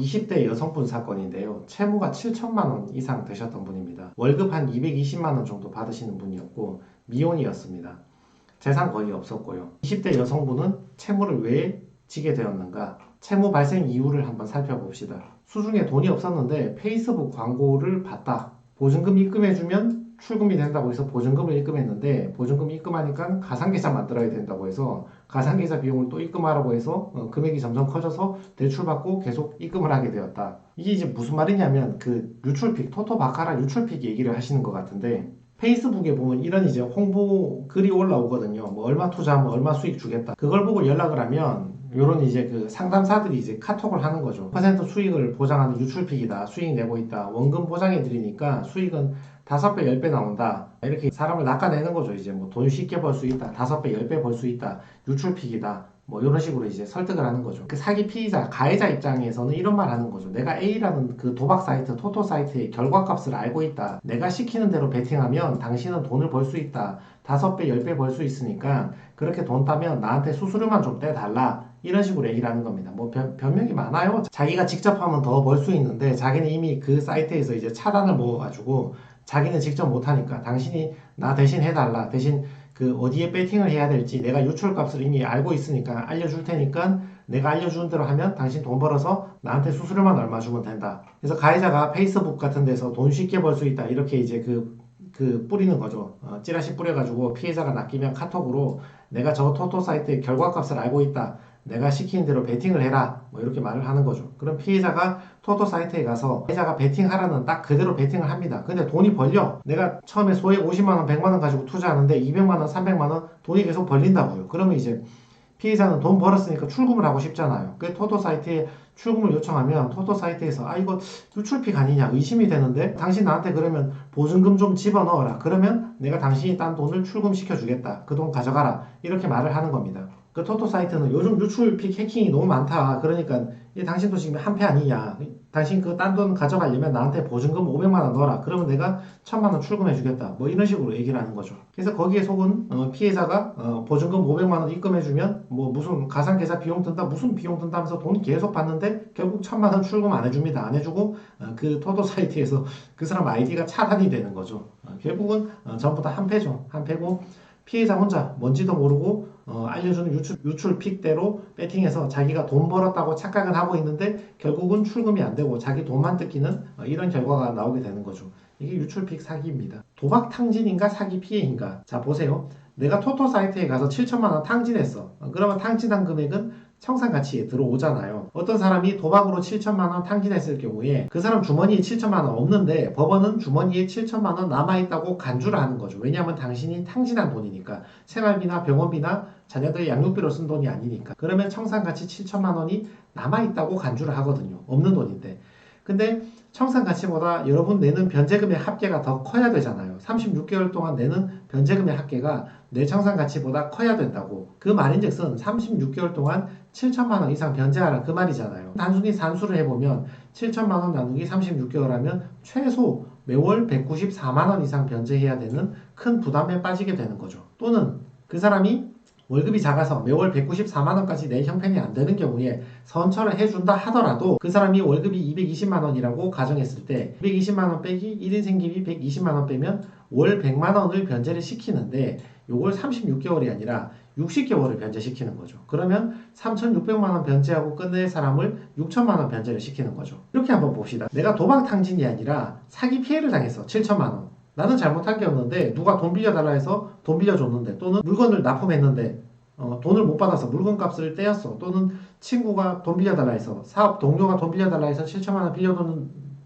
20대 여성분 사건인데요. 채무가 7천만 원 이상 되셨던 분입니다. 월급 한 220만 원 정도 받으시는 분이었고 미혼이었습니다. 재산 거의 없었고요. 20대 여성분은 채무를 왜 지게 되었는가? 채무 발생 이유를 한번 살펴봅시다. 수중에 돈이 없었는데 페이스북 광고를 봤다. 보증금 입금해주면 출금이 된다고 해서 보증금을 입금했는데 보증금 입금하니까 가상계좌 만들어야 된다고 해서 가상계좌 비용을 또 입금하라고 해서 금액이 점점 커져서 대출받고 계속 입금을 하게 되었다. 이게 이제 무슨 말이냐면 그 유출픽, 토토바카라 유출픽 얘기를 하시는 것 같은데 페이스북에 보면 이런 이제 홍보 글이 올라오거든요. 뭐 얼마 투자하면 얼마 수익 주겠다. 그걸 보고 연락을 하면 요런 이제 그 상담사들이 이제 카톡을 하는 거죠. 퍼센트 수익을 보장하는 유출픽이다. 수익 내고 있다. 원금 보장해 드리니까 수익은 5배, 10배 나온다. 이렇게 사람을 낚아내는 거죠. 이제 뭐 돈 쉽게 벌 수 있다. 5배, 10배 벌 수 있다. 유출픽이다. 뭐 이런 식으로 이제 설득을 하는 거죠. 그 사기 피의자, 가해자 입장에서는 이런 말 하는 거죠. 내가 A라는 그 도박 사이트, 토토 사이트의 결과값을 알고 있다. 내가 시키는 대로 베팅하면 당신은 돈을 벌 수 있다. 5배, 10배 벌 수 있으니까 그렇게 돈 따면 나한테 수수료만 좀 떼달라. 이런 식으로 얘기를 하는 겁니다. 뭐 변명이 많아요. 자기가 직접 하면 더 벌 수 있는데 자기는 이미 그 사이트에서 이제 차단을 먹어가지고 자기는 직접 못하니까 당신이 나 대신 해달라. 대신 그 어디에 배팅을 해야 될지 내가 유출값을 이미 알고 있으니까 알려줄 테니까 내가 알려주는 대로 하면 당신 돈 벌어서 나한테 수수료만 얼마 주면 된다. 그래서 가해자가 페이스북 같은 데서 돈 쉽게 벌 수 있다. 이렇게 이제 그 뿌리는 거죠. 찌라시 뿌려가지고 피해자가 낚이면 카톡으로 내가 저 토토 사이트의 결과값을 알고 있다. 내가 시키는 대로 베팅을 해라. 뭐 이렇게 말을 하는 거죠. 그럼 피해자가 토토 사이트에 가서 피해자가 베팅하라는 딱 그대로 베팅을 합니다. 근데 돈이 벌려. 내가 처음에 소액 50만원, 100만원 가지고 투자하는데 200만원, 300만원 돈이 계속 벌린다고요. 그러면 이제 피해자는 돈 벌었으니까 출금을 하고 싶잖아요. 그 토토 사이트에 출금을 요청하면 토토 사이트에서 이거 유출픽 아니냐 의심이 되는데 당신 나한테 그러면 보증금 좀 집어넣어라. 그러면 내가 당신이 딴 돈을 출금시켜 주겠다. 그 돈 가져가라. 이렇게 말을 하는 겁니다. 그 토토 사이트는 요즘 유출픽 해킹이 너무 많다. 그러니까 당신도 지금 한패 아니냐. 당신 그 딴 돈 가져가려면 나한테 보증금 500만원 넣어라. 그러면 내가 1000만원 출금해 주겠다. 뭐 이런 식으로 얘기를 하는 거죠. 그래서 거기에 속은 피해자가 보증금 500만원 입금해 주면 뭐 무슨 가상계좌 비용 든다 무슨 비용 든다 하면서 돈 계속 받는데 결국 1000만원 출금 안 해줍니다. 안 해주고 그 토토 사이트에서 그 사람 아이디가 차단이 되는 거죠. 결국은 전부 다 한패죠. 한패고 피해자 혼자 뭔지도 모르고 알려주는 유출픽대로 배팅해서 자기가 돈 벌었다고 착각은 하고 있는데 결국은 출금이 안 되고 자기 돈만 뜯기는 이런 결과가 나오게 되는 거죠. 이게 유출픽 사기입니다. 도박 탕진인가 사기 피해인가? 자 보세요. 내가 토토 사이트에 가서 7천만원 탕진했어. 그러면 탕진한 금액은 청산가치에 들어오잖아요. 어떤 사람이 도박으로 7천만원 탕진했을 경우에 그 사람 주머니에 7천만원 없는데 법원은 주머니에 7천만원 남아있다고 간주를 하는 거죠. 왜냐하면 당신이 탕진한 돈이니까. 생활비나 병원비나 자녀들의 양육비로 쓴 돈이 아니니까. 그러면 청산가치 7천만원이 남아있다고 간주를 하거든요. 없는 돈인데. 근데 청산가치보다 여러분 내는 변제금의 합계가 더 커야 되잖아요. 36개월 동안 내는 변제금의 합계가 내 청산가치보다 커야 된다고. 그 말인즉슨 36개월 동안 7천만원 이상 변제하라 그 말이잖아요. 단순히 산수를 해보면 7천만원 나누기 36개월 하면 최소 매월 194만원 이상 변제해야 되는 큰 부담에 빠지게 되는 거죠. 또는 그 사람이 월급이 작아서 매월 194만원까지 낼 형편이 안 되는 경우에 선처를 해준다 하더라도 그 사람이 월급이 220만원이라고 가정했을 때 220만원 빼기 1인 생계비 120만원 빼면 월 100만원을 변제를 시키는데 요걸 36개월이 아니라 60개월을 변제시키는 거죠. 그러면 3,600만원 변제하고 끝낼 사람을 6천만원 변제를 시키는 거죠. 이렇게 한번 봅시다. 내가 도박 탕진이 아니라 사기 피해를 당했어. 7천만원. 나는 잘못한 게 없는데 누가 돈 빌려달라 해서 돈 빌려줬는데 또는 물건을 납품했는데 돈을 못 받아서 물건값을 떼었어. 또는 친구가 돈 빌려달라 해서 사업 동료가 돈 빌려달라 해서 7천만원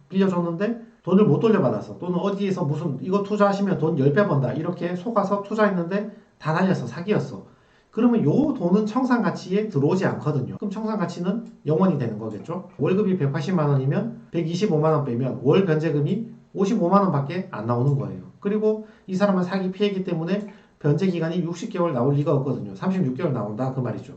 빌려줬는데 돈을 못 돌려받아서 또는 어디에서 무슨 이거 투자하시면 돈 10배 번다 이렇게 속아서 투자했는데 다 날렸어. 사기였어. 그러면 요 돈은 청산가치에 들어오지 않거든요. 그럼 청산가치는 0원이 되는 거겠죠. 월급이 180만원이면 125만원 빼면 월 변제금이 55만원 밖에 안 나오는 거예요. 그리고 이 사람은 사기 피해이기 때문에 변제 기간이 60개월 나올 리가 없거든요. 36개월 나온다 그 말이죠.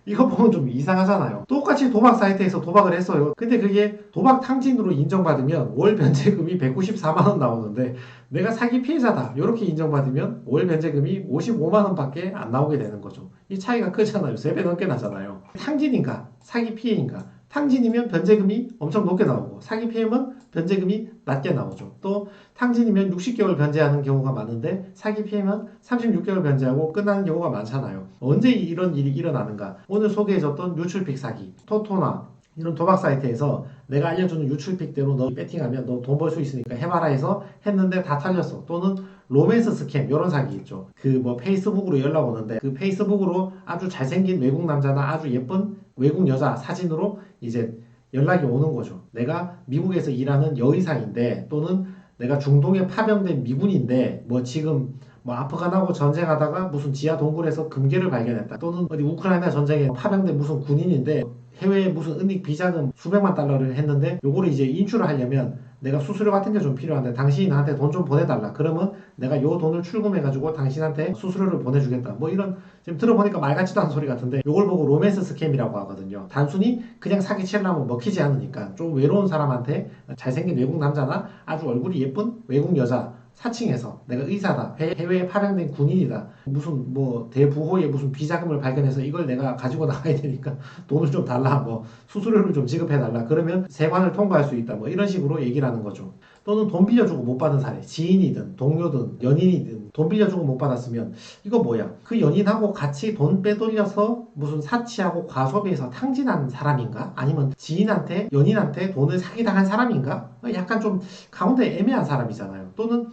이거 보면 좀 이상하잖아요. 똑같이 도박 사이트에서 도박을 했어요. 근데 그게 도박 탕진으로 인정받으면 월 변제금이 194만원 나오는데 내가 사기 피해자다 이렇게 인정받으면 월 변제금이 55만원 밖에 안 나오게 되는 거죠. 이 차이가 크잖아요. 3배 넘게 나잖아요. 탕진인가 사기 피해인가 탕진이면 변제금이 엄청 높게 나오고 사기 피해면 변제금이 낮게 나오죠. 또 탕진이면 60개월 변제하는 경우가 많은데 사기 피해면 36개월 변제하고 끝나는 경우가 많잖아요. 언제 이런 일이 일어나는가? 오늘 소개해줬던 유출픽 사기, 토토나 이런 도박 사이트에서 내가 알려주는 유출픽대로 너 배팅하면 너 돈 벌 수 있으니까 해봐라 해서 했는데 다 털렸어. 또는 로맨스 스캠 이런 사기 있죠. 그 뭐 페이스북으로 연락 오는데 그 페이스북으로 아주 잘생긴 외국 남자나 아주 예쁜 외국 여자 사진으로 이제 연락이 오는 거죠. 내가 미국에서 일하는 여의사인데 또는 내가 중동에 파병된 미군인데 뭐 지금 뭐 아프간하고 전쟁하다가 무슨 지하 동굴에서 금괴를 발견했다. 또는 어디 우크라이나 전쟁에 파병된 무슨 군인인데 해외에 무슨 은닉 비자금 수백만 달러를 했는데 요거를 이제 인출을 하려면 내가 수수료 같은 게 좀 필요한데 당신이 나한테 돈 좀 보내달라. 그러면 내가 요 돈을 출금해가지고 당신한테 수수료를 보내주겠다. 뭐 이런 지금 들어보니까 말 같지도 않은 소리 같은데 요걸 보고 로맨스 스캠이라고 하거든요. 단순히 그냥 사기치려면 먹히지 않으니까 좀 외로운 사람한테 잘생긴 외국 남자나 아주 얼굴이 예쁜 외국 여자 사칭해서 내가 의사다, 해외에 파병된 군인이다, 무슨 뭐 대부호의 무슨 비자금을 발견해서 이걸 내가 가지고 나가야 되니까 돈을 좀 달라, 뭐 수수료를 좀 지급해 달라. 그러면 세관을 통과할 수 있다. 뭐 이런 식으로 얘기를 하는 거죠. 또는 돈 빌려주고 못 받은 사례, 지인이든 동료든 연인이든 돈 빌려주고 못 받았으면 이거 뭐야? 그 연인하고 같이 돈 빼돌려서 무슨 사치하고 과소비해서 탕진한 사람인가? 아니면 지인한테 연인한테 돈을 사기당한 사람인가? 약간 좀 가운데 애매한 사람이잖아요. 또는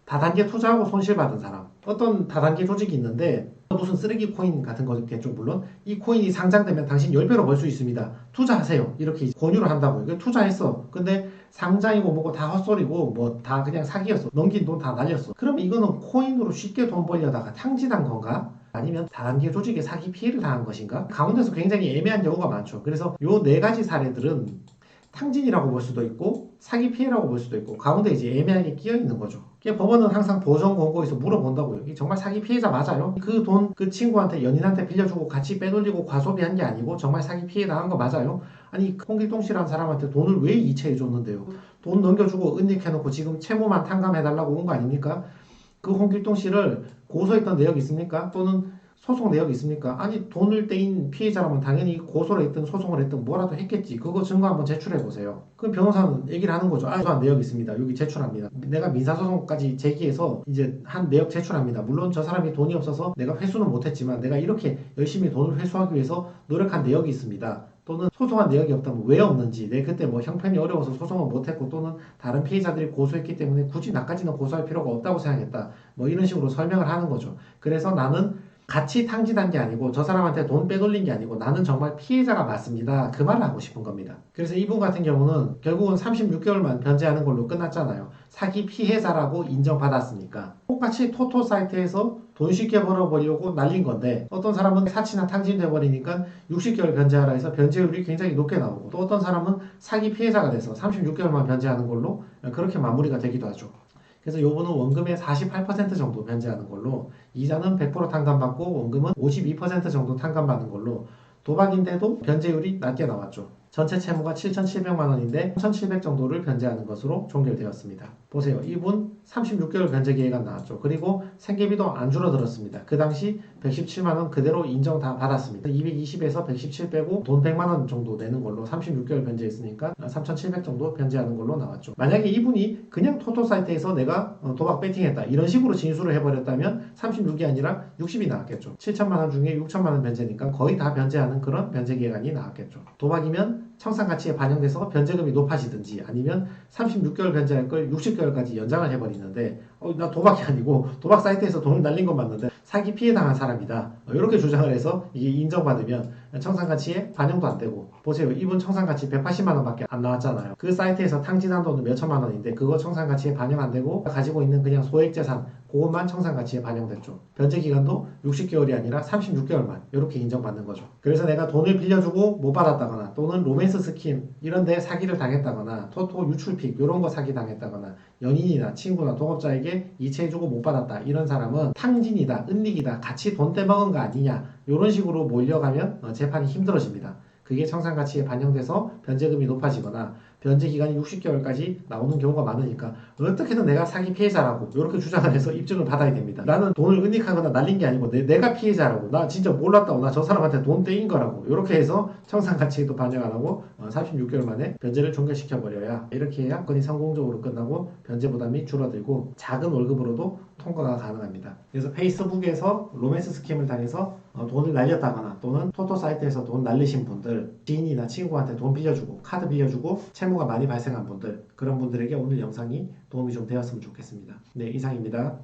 다단계 투자하고 손실받은 사람. 어떤 다단계 조직이 있는데 무슨 쓰레기 코인 같은 거겠죠. 물론 이 코인이 상장되면 당신 10배로 벌 수 있습니다. 투자하세요. 이렇게 권유를 한다고요. 이거 투자했어. 근데 상장이고 뭐고 다 헛소리고 뭐 다 그냥 사기였어. 넘긴 돈 다 날렸어. 그럼 이거는 코인으로 쉽게 돈 벌려다가 탕진한 건가? 아니면 다단계 조직에 사기 피해를 당한 것인가? 가운데서 굉장히 애매한 경우가 많죠. 그래서 요 네 가지 사례들은 탕진이라고 볼 수도 있고 사기 피해라고 볼 수도 있고 가운데 이제 애매하게 끼어 있는 거죠. 법원은 항상 보전 권고에서 물어본다고요. 이게 정말 사기 피해자 맞아요? 그 돈 그 친구한테 연인한테 빌려주고 같이 빼돌리고 과소비한 게 아니고 정말 사기 피해 당한 거 맞아요? 아니 홍길동 씨라는 사람한테 돈을 왜 이체해 줬는데요? 돈 넘겨주고 은닉해놓고 지금 채무만 탕감해달라고 온 거 아닙니까? 그 홍길동 씨를 고소했던 내역 있습니까? 또는 소송 내역이 있습니까? 아니 돈을 떼인 피해자라면 당연히 고소를 했든 소송을 했든 뭐라도 했겠지. 그거 증거 한번 제출해 보세요. 그럼 변호사는 얘기를 하는 거죠. 고소한 내역이 있습니다. 여기 제출합니다. 내가 민사소송까지 제기해서 이제 한 내역 제출합니다. 물론 저 사람이 돈이 없어서 내가 회수는 못했지만 내가 이렇게 열심히 돈을 회수하기 위해서 노력한 내역이 있습니다. 또는 소송한 내역이 없다면 왜 없는지, 내 그때 뭐 형편이 어려워서 소송을 못했고 또는 다른 피해자들이 고소했기 때문에 굳이 나까지는 고소할 필요가 없다고 생각했다. 뭐 이런 식으로 설명을 하는 거죠. 그래서 나는 같이 탕진한 게 아니고 저 사람한테 돈 빼돌린 게 아니고 나는 정말 피해자가 맞습니다. 그 말을 하고 싶은 겁니다. 그래서 이분 같은 경우는 결국은 36개월만 변제하는 걸로 끝났잖아요. 사기 피해자라고 인정받았으니까. 똑같이 토토 사이트에서 돈 쉽게 벌어보려고 날린 건데 어떤 사람은 사치나 탕진돼버리니까 60개월 변제하라 해서 변제율이 굉장히 높게 나오고 또 어떤 사람은 사기 피해자가 돼서 36개월만 변제하는 걸로 그렇게 마무리가 되기도 하죠. 그래서 요번은 원금의 48% 정도 변제하는 걸로 이자는 100% 탕감받고 원금은 52% 정도 탕감받는 걸로 도박인데도 변제율이 낮게 나왔죠. 전체 채무가 7,700만 원인데 1,700 정도를 변제하는 것으로 종결되었습니다. 보세요. 이분 36개월 변제 기회가 나왔죠. 그리고 생계비도 안 줄어들었습니다. 그 당시 117만 원 그대로 인정 다 받았습니다. 220에서 117 빼고 돈 100만 원 정도 내는 걸로 36개월 변제했으니까 3,700 정도 변제하는 걸로 나왔죠. 만약에 이분이 그냥 토토 사이트에서 내가 도박 배팅했다 이런 식으로 진술을 해버렸다면 36이 아니라 60이 나왔겠죠. 7천만 원 중에 6천만 원 변제니까 거의 다 변제하는 그런 변제 기간이 나왔겠죠. 도박이면 청산가치에 반영돼서 변제금이 높아지든지 아니면 36개월 변제할 걸 60개월까지 연장을 해버리는데 나 도박이 아니고 도박 사이트에서 돈을 날린 건 맞는데 사기 피해 당한 사람이다. 이렇게 주장을 해서 이게 인정받으면 청산가치에 반영도 안 되고 보세요. 이분 청산가치 180만 원밖에 안 나왔잖아요. 그 사이트에서 탕진한 돈은 몇천만 원인데 그거 청산가치에 반영 안 되고 가지고 있는 그냥 소액재산 그것만 청산가치에 반영됐죠. 변제기간도 60개월이 아니라 36개월만 이렇게 인정받는 거죠. 그래서 내가 돈을 빌려주고 못 받았다거나 또는 로맨스 스킨 이런데 사기를 당했다거나 토토 유출픽 이런 거 사기 당했다거나 연인이나 친구나 동업자에게 이체해주고 못 받았다 이런 사람은 탕진이다 은닉이다 같이 돈 떼먹은 거 아니냐 이런 식으로 몰려가면 재판이 힘들어집니다. 그게 청산가치에 반영돼서 변제금이 높아지거나 변제 기간이 60개월까지 나오는 경우가 많으니까 어떻게든 내가 사기 피해자라고 이렇게 주장을 해서 입증을 받아야 됩니다. 나는 돈을 은닉하거나 날린 게 아니고 내가 피해자라고, 나 진짜 몰랐다고, 나 저 사람한테 돈 떼인 거라고, 이렇게 해서 청산가치도 반영 안 하고 36개월 만에 변제를 종결시켜버려야, 이렇게 해야 건이 성공적으로 끝나고 변제 부담이 줄어들고 작은 월급으로도 통과가 가능합니다. 그래서 페이스북에서 로맨스 스캠을 당해서 돈을 날렸다거나 또는 토토 사이트에서 돈 날리신 분들, 지인이나 친구한테 돈 빌려주고 카드 빌려주고 채무가 많이 발생한 분들, 그런 분들에게 오늘 영상이 도움이 좀 되었으면 좋겠습니다. 네, 이상입니다.